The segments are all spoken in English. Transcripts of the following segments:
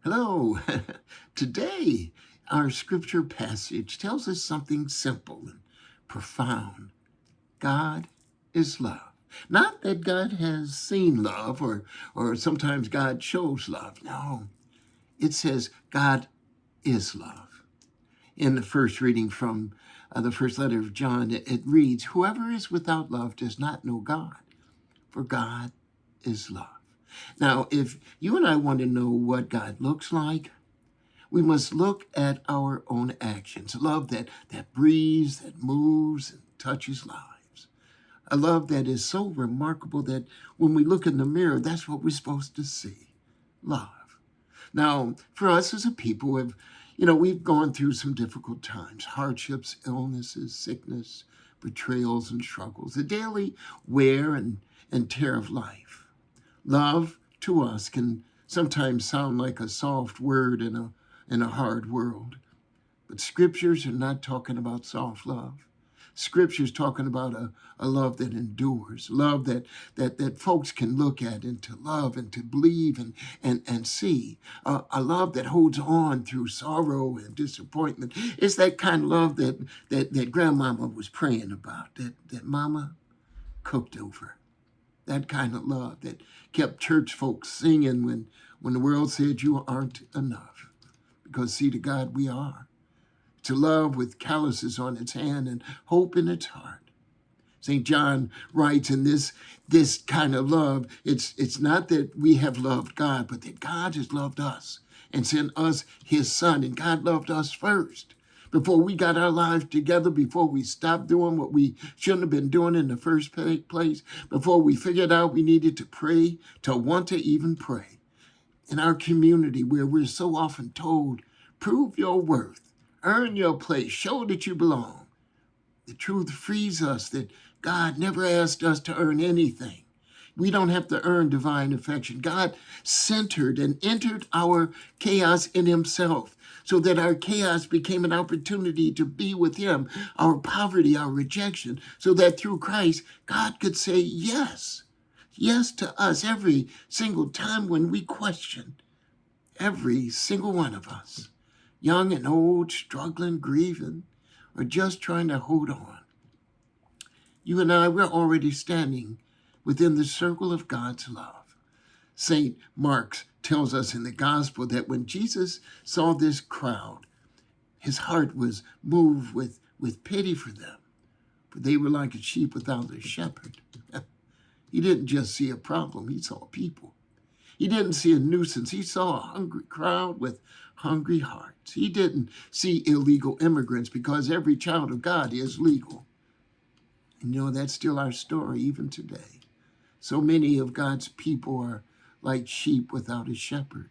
Hello. Today, our scripture passage tells us something simple and profound. God is love. Not that God has seen love or sometimes God shows love. No, it says God is love. In the first reading from the first letter of John, it reads, "Whoever is without love does not know God, for God is love." Now, if you and I want to know what God looks like, we must look at our own actions. A love that breathes, that moves, and touches lives. A love that is so remarkable that when we look in the mirror, that's what we're supposed to see. Love. Now, for us as a people, we've gone through some difficult times, hardships, illnesses, sickness, betrayals, and struggles, the daily wear and tear of life. Love to us can sometimes sound like a soft word in a hard world. But scriptures are not talking about soft love. Scripture's talking about a love that endures, love that folks can look at and to love and to believe and see. A love that holds on through sorrow and disappointment. It's that kind of love that grandmama was praying about, that mama cooked over. That kind of love that kept church folks singing when the world said you aren't enough. Because see, to God we are. To love with calluses on its hand and hope in its heart. St. John writes in this kind of love, it's not that we have loved God, but that God has loved us and sent us his son, and God loved us first. Before we got our lives together, before we stopped doing what we shouldn't have been doing in the first place, before we figured out we needed to pray, to want to even pray. In our community where we're so often told, prove your worth, earn your place, show that you belong. The truth frees us that God never asked us to earn anything. We don't have to earn divine affection. God centered and entered our chaos in himself so that our chaos became an opportunity to be with him, our poverty, our rejection, so that through Christ, God could say yes. Yes to us every single time when we question. Every single one of us, young and old, struggling, grieving, or just trying to hold on. You and I, we're already standing within the circle of God's love. St. Mark tells us in the gospel that when Jesus saw this crowd, his heart was moved with pity for them, for they were like a sheep without a shepherd. He didn't just see a problem, he saw people. He didn't see a nuisance. He saw a hungry crowd with hungry hearts. He didn't see illegal immigrants because every child of God is legal. And that's still our story even today. So many of God's people are like sheep without a shepherd.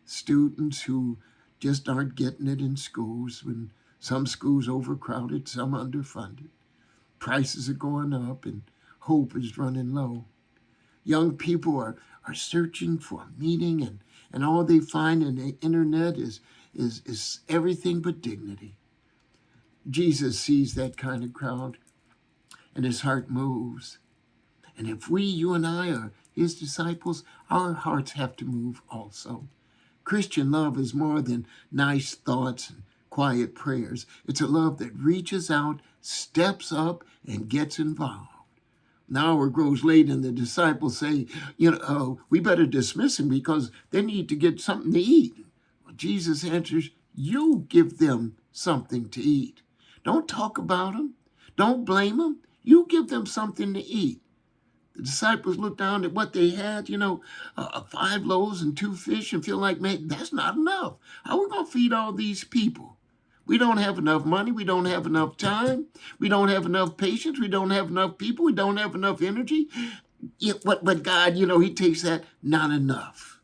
Students who just aren't getting it in schools when some schools overcrowded, some underfunded. Prices are going up and hope is running low. Young people are searching for meaning and all they find in the internet is everything but dignity. Jesus sees that kind of crowd and his heart moves. And if you and I are his disciples, our hearts have to move also. Christian love is more than nice thoughts and quiet prayers. It's a love that reaches out, steps up, and gets involved. An hour grows late and the disciples say, we better dismiss him because they need to get something to eat. Well, Jesus answers, you give them something to eat. Don't talk about them. Don't blame them. You give them something to eat. The disciples look down at what they had, 5 loaves and 2 fish and feel like, man, that's not enough. How are we going to feed all these people? We don't have enough money. We don't have enough time. We don't have enough patience. We don't have enough people. We don't have enough energy. Yeah, but God, he takes that not enough,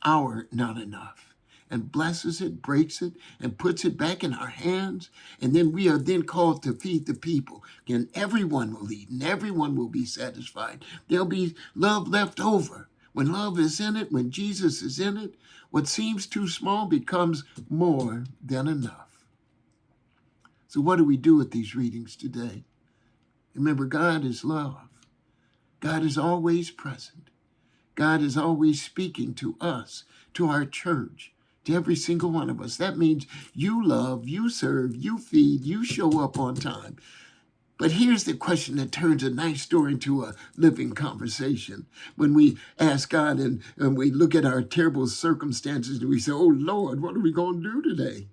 our not enough, and blesses it, breaks it, and puts it back in our hands. And then we are then called to feed the people. And everyone will eat and everyone will be satisfied. There'll be love left over. When love is in it, when Jesus is in it, what seems too small becomes more than enough. So what do we do with these readings today? Remember, God is love. God is always present. God is always speaking to us, to our church, to every single one of us. That means you love, you serve, you feed, you show up on time. But here's the question that turns a nice story into a living conversation. When we ask God and we look at our terrible circumstances and we say, oh, Lord, what are we going to do today?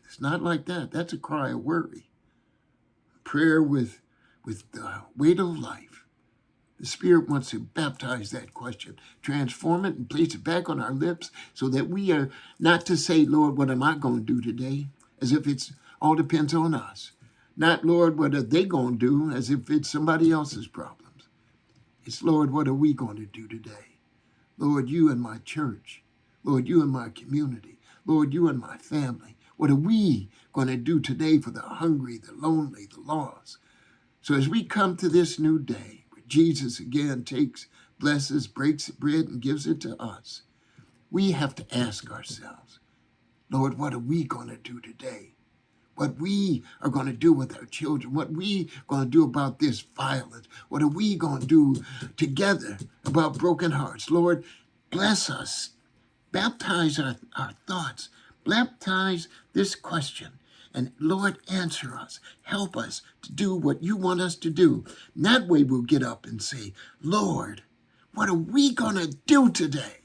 It's not like that. That's a cry of worry. Prayer with the weight of life. The Spirit wants to baptize that question, transform it and place it back on our lips so that we are not to say, Lord, what am I going to do today? As if it's all depends on us. Not, Lord, what are they going to do? As if it's somebody else's problems. It's, Lord, what are we going to do today? Lord, you and my church. Lord, you and my community. Lord, you and my family. What are we going to do today for the hungry, the lonely, the lost? So as we come to this new day, where Jesus again takes, blesses, breaks the bread and gives it to us, we have to ask ourselves, Lord, what are we going to do today? What we are going to do with our children, what we going to do about this violence, what are we going to do together about broken hearts? Lord, bless us, baptize our thoughts, baptize this question, and Lord, answer us, help us to do what you want us to do. And that way we'll get up and say, Lord, what are we going to do today?